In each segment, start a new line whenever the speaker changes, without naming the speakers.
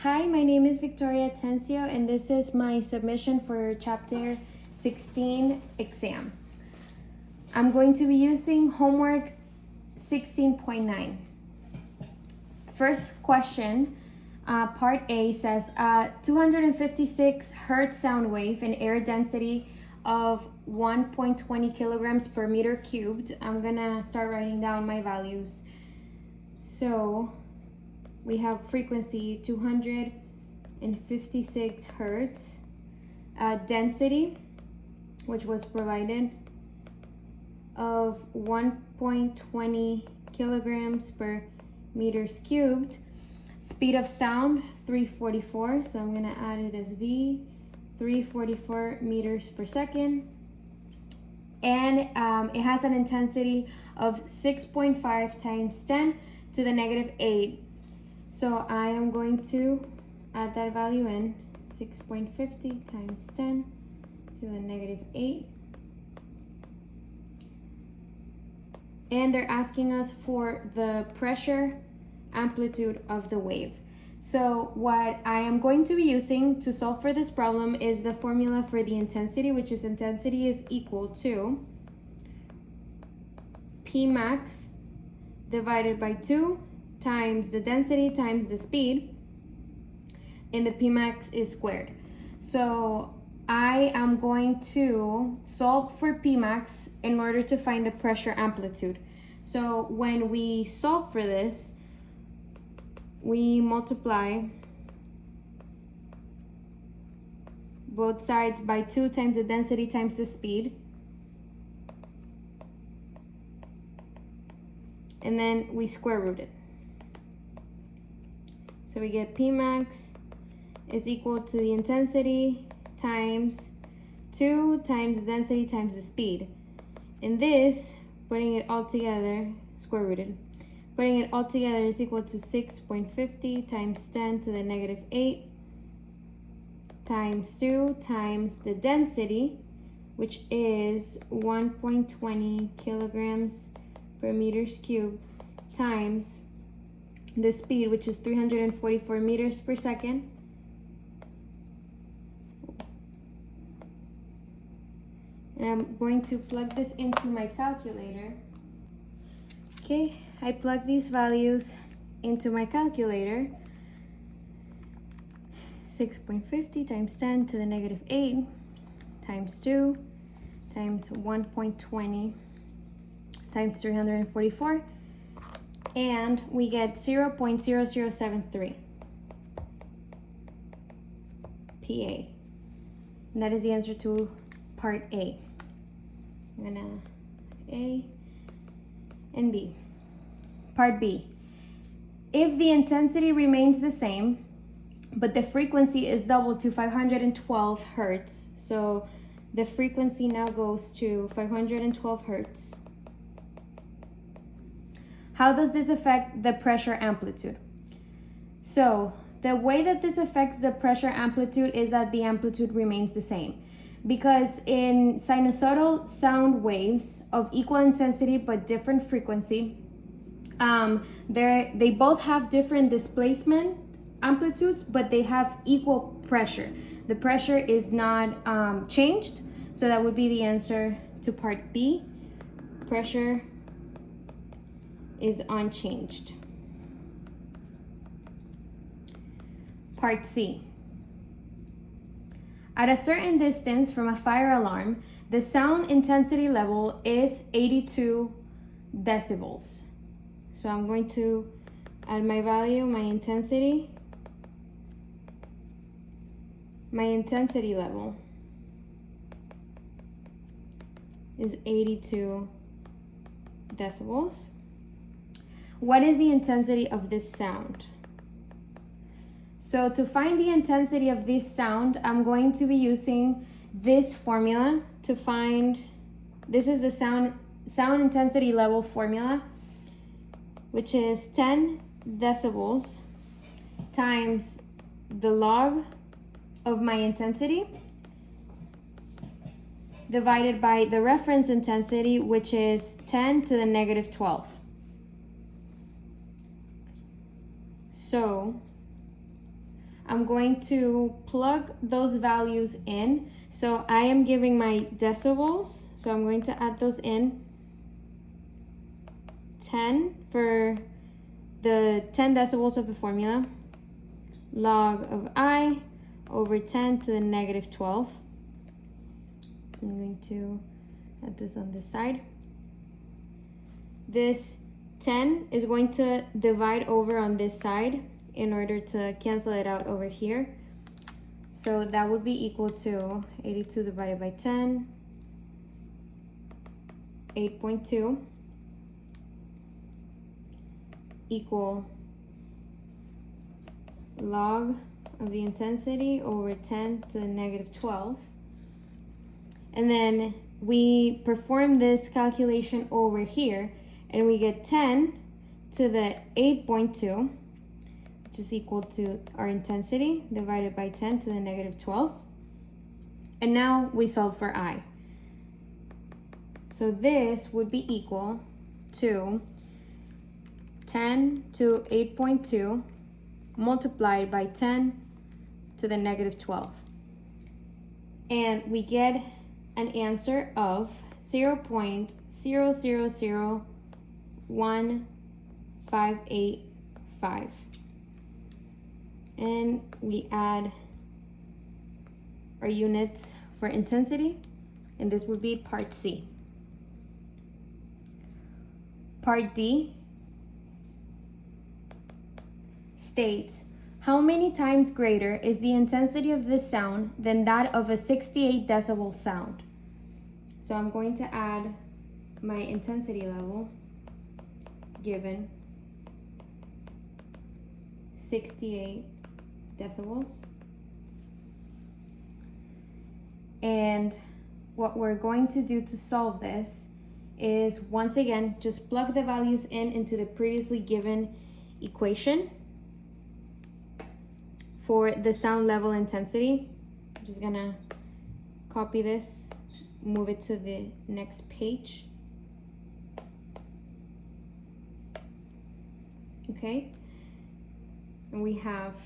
Hi, my name is Victoria Tencio, and this is my submission for Chapter 16 exam. I'm going to be using homework 16.9. First question, part A says 256 hertz sound wave and air density of 1.20 kilograms per meter cubed. I'm gonna start writing down my values. So we have frequency 256 hertz, density, which was provided, of 1.20 kilograms per meters cubed. Speed of sound 344, so I'm gonna add it as V, 344 meters per second. And it has an intensity of 6.5 times 10 to the negative 8. So I am going to add that value in, 6.50 times 10 to the negative 8. And they're asking us for the pressure amplitude of the wave. So what I am going to be using to solve for this problem is the formula for the intensity, which is intensity is equal to P max divided by 2 times the density times the speed, and the P max is squared. So I am going to solve for P max in order to find the pressure amplitude. So when we solve for this, we multiply both sides by 2 times the density times the speed, and then we square root it. So we get P max is equal to the intensity times 2 times the density times the speed. And this, putting it all together, square rooted, putting it all together is equal to 6.50 times 10 to the negative 8 times 2 times the density, which is 1.20 kilograms per meters cubed, times the speed, which is 344 meters per second. And I'm going to plug this into my calculator. Okay, I plug these values into my calculator. 6.50 times 10 to the negative 8 times 2 times 1.20 times 344. And we get 0.0073 PA. And that is the answer to part A. I'm gonna A and B. Part B. If the intensity remains the same, but the frequency is doubled to 512 hertz, so the frequency now goes to 512 hertz. How does this affect the pressure amplitude? So the way that this affects the pressure amplitude is that the amplitude remains the same. Because in sinusoidal sound waves of equal intensity but different frequency, they both have different displacement amplitudes, but they have equal pressure. The pressure is not changed, so that would be the answer to part B. Pressure is unchanged. Part C. At a certain distance from a fire alarm, the sound intensity level is 82 decibels. So I'm going to add my value, my intensity level is 82 decibels. What is the intensity of this sound? So to find the intensity of this sound, I'm going to be using this formula to find, this is the sound intensity level formula, which is 10 decibels times the log of my intensity divided by the reference intensity, which is 10 to the negative 12. So I'm going to plug those values in. So I am giving my decibels, so I'm going to add those in. 10 for the 10 decibels of the formula, log of I over 10 to the negative 12. I'm going to add this on this side. This 10 is going to divide over on this side in order to cancel it out over here. So that would be equal to 82 divided by 10, 8.2, equal log of the intensity over 10 to the negative 12. And then we perform this calculation over here, and we get 10 to the 8.2, which is equal to our intensity divided by 10 to the negative 12. And now we solve for I. So this would be equal to 10 to 8.2 multiplied by 10 to the negative 12. And we get an answer of 0.0001585. And we add our units for intensity, and this would be part C. Part D states, how many times greater is the intensity of this sound than that of a 68 decibel sound? So I'm going to add my intensity level given 68 decibels. And what we're going to do to solve this is, once again, just plug the values in into the previously given equation for the sound level intensity. I'm just gonna copy this, move it to the next page. Okay, and we have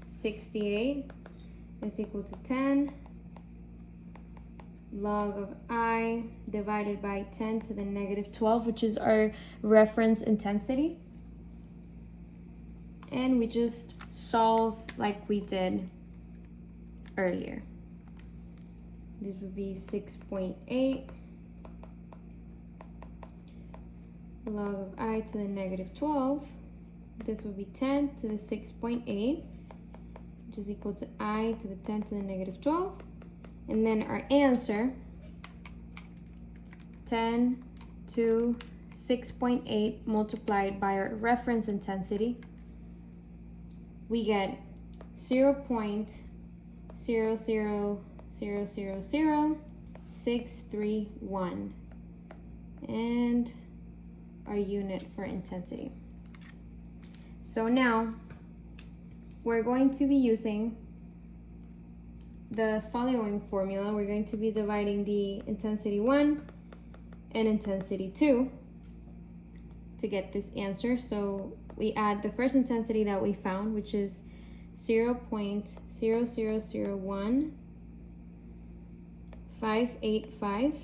68 is equal to 10 log of I divided by 10 to the negative 12, which is our reference intensity. And we just solve like we did earlier. This would be 6.8 log of I to the negative 12. This would be 10 to the 6.8, which is equal to I to the 10 to the negative 12. And then our answer, 10 to 6.8 multiplied by our reference intensity, we get 0.0000631, and our unit for intensity. So now we're going to be using the following formula. We're going to be dividing the intensity 1 and intensity 2 to get this answer. So we add the first intensity that we found, which is 0.0001585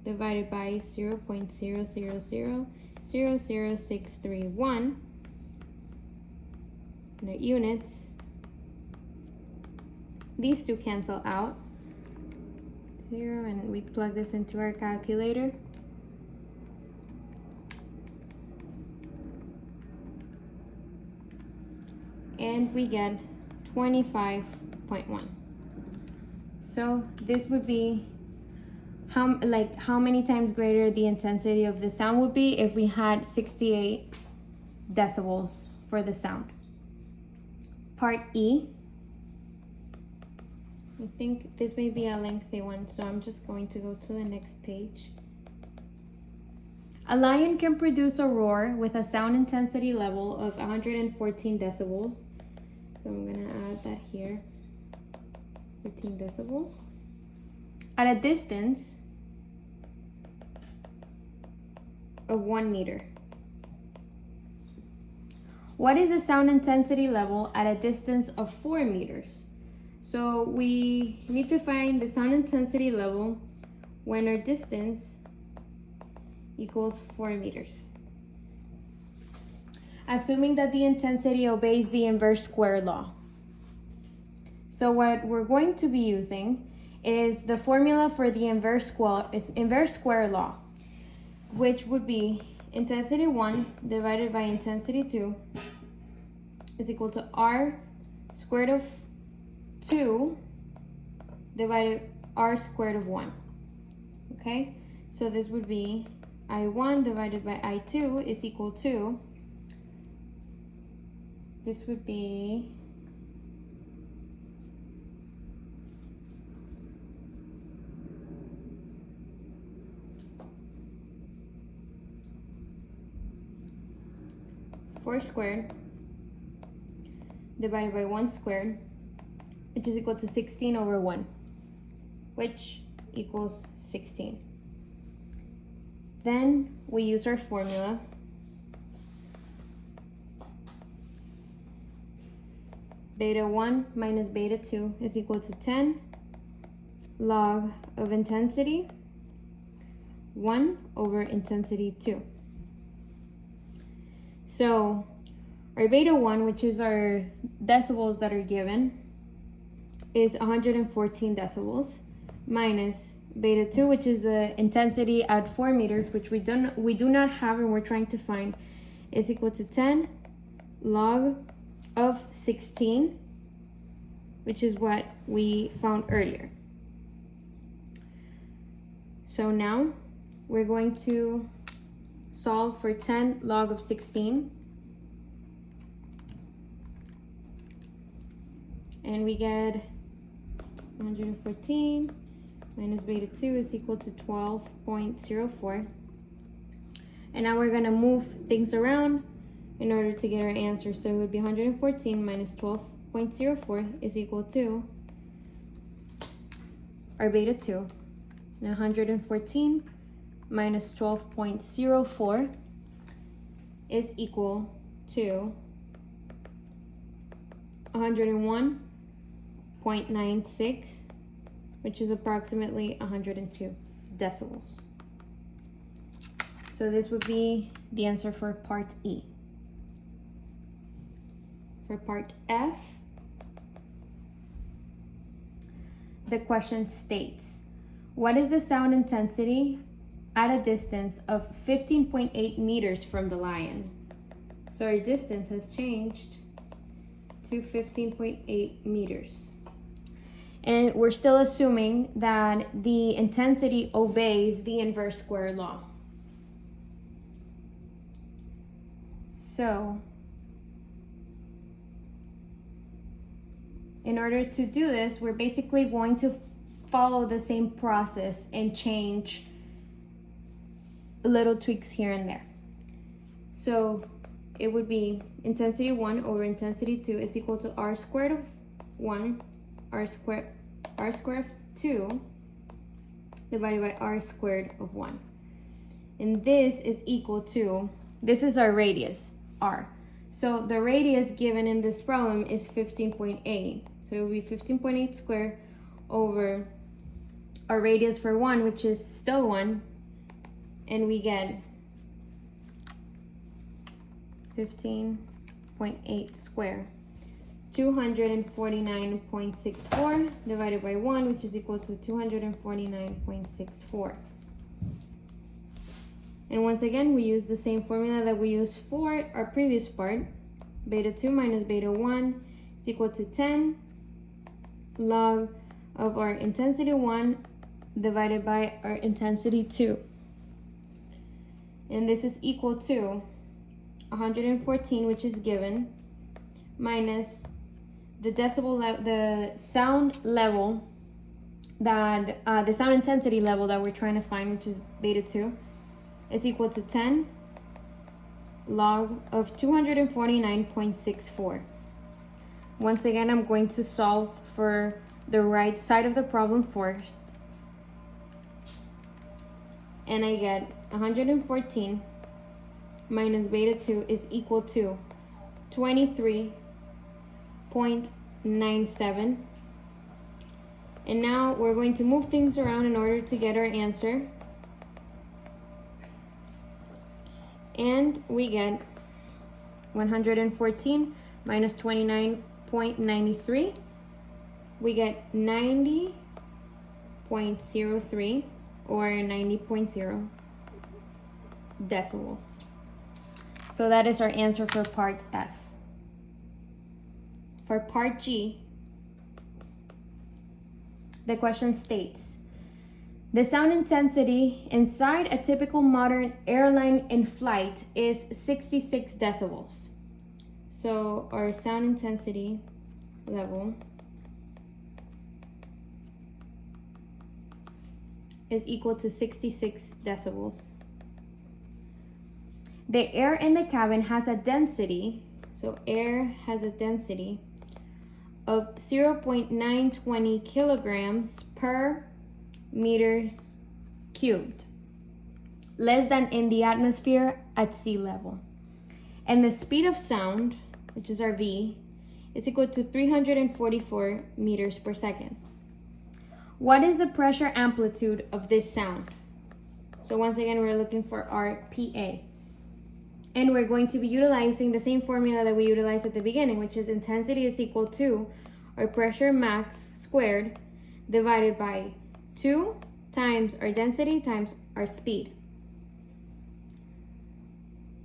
divided by 0.0000631, and our units, these two cancel out, 0, and we plug this into our calculator. And we get 25.1. So this would be how many times greater the intensity of the sound would be if we had 68 decibels for the sound. Part E. I think this may be a lengthy one, so I'm just going to go to the next page. A lion can produce a roar with a sound intensity level of 114 decibels. So I'm gonna add that here, 14 decibels. At a distance of 1 meter. What is the sound intensity level at a distance of 4 meters? So we need to find the sound intensity level when our distance equals 4 meters. Assuming that the intensity obeys the inverse square law. So what we're going to be using is the formula for the inverse square law, which would be intensity 1 divided by intensity 2 is equal to r squared of 2 divided r squared of 1. Okay, so this would be I1 divided by I2 is equal to, this would be four squared divided by 1 squared, which is equal to 16 over 1, which equals 16. Then we use our formula. Beta 1 minus beta 2 is equal to 10 log of intensity 1 over intensity 2. So our beta 1, which is our decibels that are given, is 114 decibels, minus beta 2, which is the intensity at 4 meters, which we do not have and we're trying to find, is equal to 10 log of 16, which is what we found earlier. So now we're going to solve for 10 log of 16, and we get 114 minus beta 2 is equal to 12.04. And now we're gonna move things around in order to get our answer. So it would be 114 minus 12.04 is equal to our beta 2. Now 114 minus 12.04 is equal to 101.96, which is approximately 102 decibels. So this would be the answer for part E. For part F, the question states, what is the sound intensity at a distance of 15.8 meters from the lion? So our distance has changed to 15.8 meters. And we're still assuming that the intensity obeys the inverse square law. So, in order to do this, we're basically going to follow the same process and change little tweaks here and there. So it would be intensity 1 over intensity 2 is equal to r squared of 1, r squared of 2 divided by r squared of 1. And this is equal to, this is our radius, r. So the radius given in this problem is 15.8. So it will be 15.8 squared over our radius for 1, which is still 1. And we get 15.8 squared. 249.64 divided by 1, which is equal to 249.64. And once again, we use the same formula that we used for our previous part. Beta 2 minus beta 1 is equal to 10 log of our intensity 1 divided by our intensity 2. And this is equal to 114, which is given, minus the the sound level that the sound intensity level that we're trying to find, which is beta 2, is equal to 10 log of 249.64. Once again, I'm going to solve for the right side of the problem first, and I get 114 minus beta 2 is equal to 23.97. And now we're going to move things around in order to get our answer. And we get 114 minus 29.93. We get 90.03 or 90.0 decibels. So that is our answer for part F. For part G, the question states, the sound intensity inside a typical modern airline in flight is 66 decibels. So our sound intensity level is equal to 66 decibels. The air in the cabin has a density, so air has a density of 0.920 kilograms per meters cubed, less than in the atmosphere at sea level. And the speed of sound, which is our V, is equal to 344 meters per second. What is the pressure amplitude of this sound? So once again, we're looking for our PA. And we're going to be utilizing the same formula that we utilized at the beginning, which is intensity is equal to our pressure max squared divided by 2 times our density times our speed.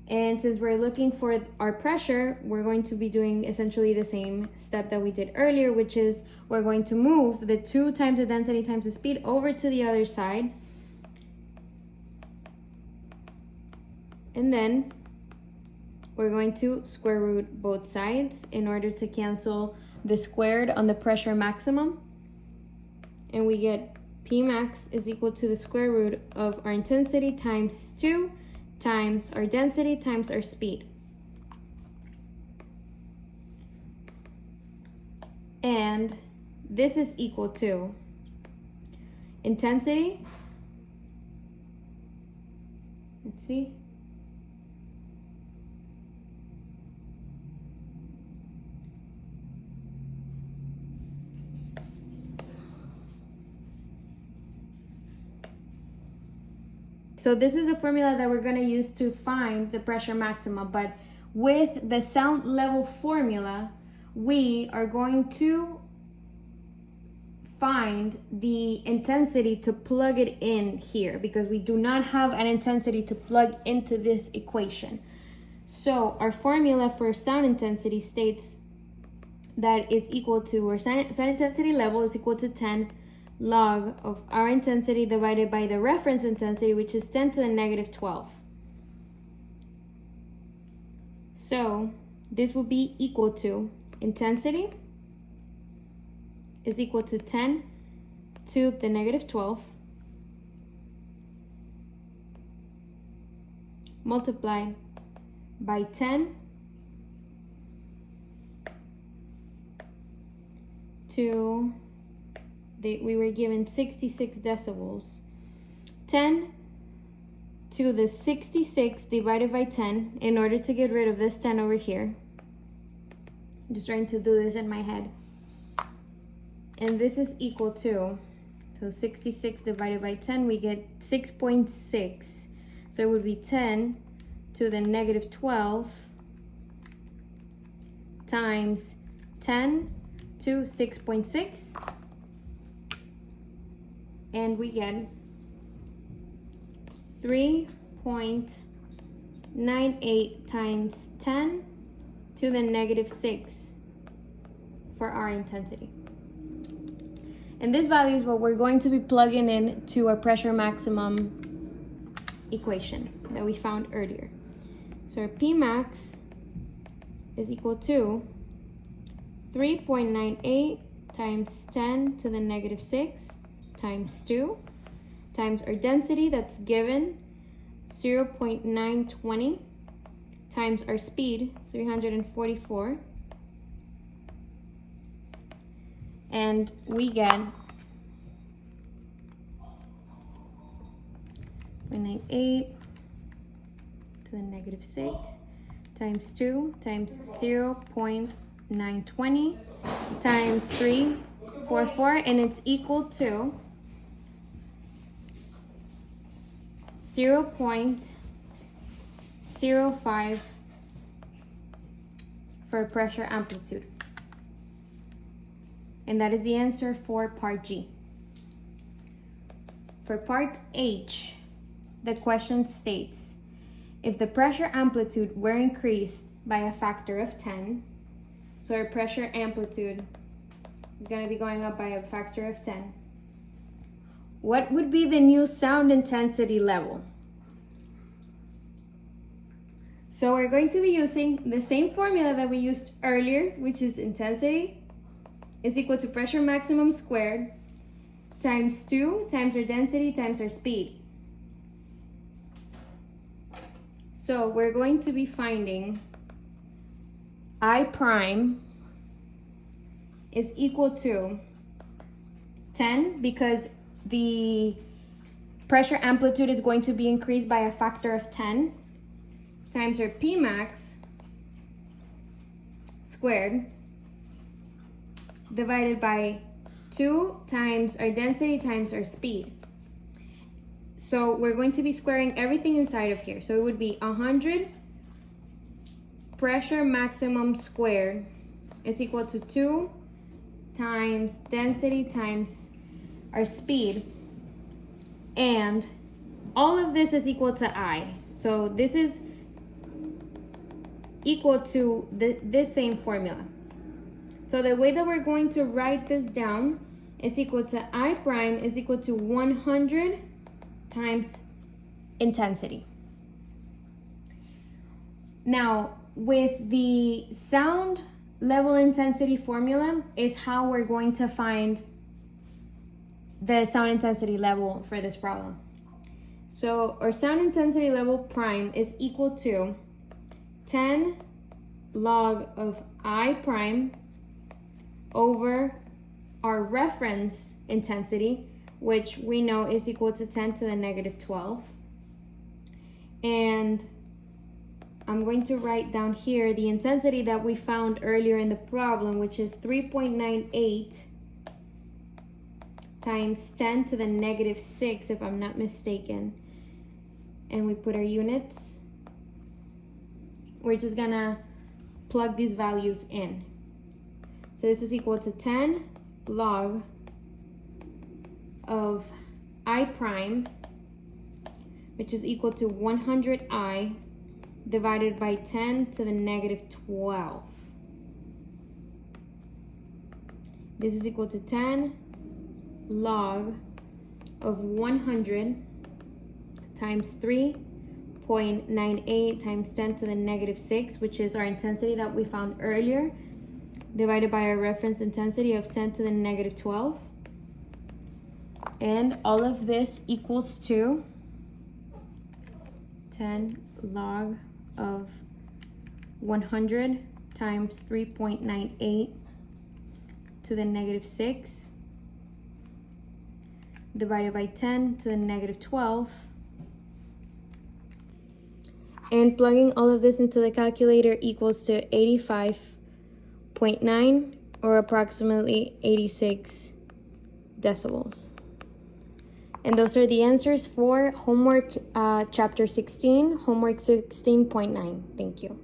And since we're looking for our pressure, we're going to be doing essentially the same step that we did earlier, which is we're going to move the 2 times the density times the speed over to the other side. And then we're going to square root both sides in order to cancel the squared on the pressure maximum. And we get P max is equal to the square root of our intensity times 2 times our density times our speed. And this is equal to intensity, let's see, so this is a formula that we're going to use to find the pressure maxima, but with the sound level formula, we are going to find the intensity to plug it in here because we do not have an intensity to plug into this equation. So our formula for sound intensity states that is equal to, our sound intensity level is equal to 10 log of our intensity divided by the reference intensity, which is 10 to the negative 12. So this will be equal to intensity is equal to 10 to the negative 12 multiplied by 10 to we were given 66 decibels. 10 to the 66 divided by 10 in order to get rid of this 10 over here. I'm just trying to do this in my head. And this is equal to, so 66 divided by 10, we get 6.6. So it would be 10 to the negative 12 times 10 to 6.6. And we get 3.98 times 10 to the negative 6 for our intensity. And this value is what we're going to be plugging in to our pressure maximum equation that we found earlier. So our P max is equal to 3.98 times 10 to the negative 6 times 2 times our density that's given 0.920 times our speed 344, and we get 0.98 to the negative 6 times 2 times 0.920 times 344, and it's equal to 0.05 for pressure amplitude. And that is the answer for part G. For part H, the question states, if the pressure amplitude were increased by a factor of 10, so our pressure amplitude is going to be going up by a factor of 10, what would be the new sound intensity level? So we're going to be using the same formula that we used earlier, which is intensity is equal to pressure maximum squared times 2 times our density times our speed. So we're going to be finding I prime is equal to 10 because the pressure amplitude is going to be increased by a factor of 10 times our P max squared divided by 2 times our density times our speed. So we're going to be squaring everything inside of here. So it would be 100 pressure maximum squared is equal to 2 times density times our speed. And all of this is equal to I. So this is equal to this same formula. So the way that we're going to write this down is equal to I prime is equal to 100 times intensity. Now, with the sound level intensity formula is how we're going to find the sound intensity level for this problem. So our sound intensity level prime is equal to 10 log of I prime over our reference intensity, which we know is equal to 10 to the negative 12. And I'm going to write down here the intensity that we found earlier in the problem, which is 3.98 times 10 to the negative 6, if I'm not mistaken. And we put our units. We're just gonna plug these values in. So this is equal to 10 log of I prime, which is equal to 100I divided by 10 to the negative 12. This is equal to 10 log of 100 times 3.98 times 10 to the negative 6, which is our intensity that we found earlier, divided by our reference intensity of 10 to the negative 12. And all of this equals to 10 log of 100 times 3.98 to the negative 6 divided by 10 to the negative 12. And plugging all of this into the calculator equals to 85.9 or approximately 86 decibels. And those are the answers for homework chapter 16, homework 16.9. Thank you.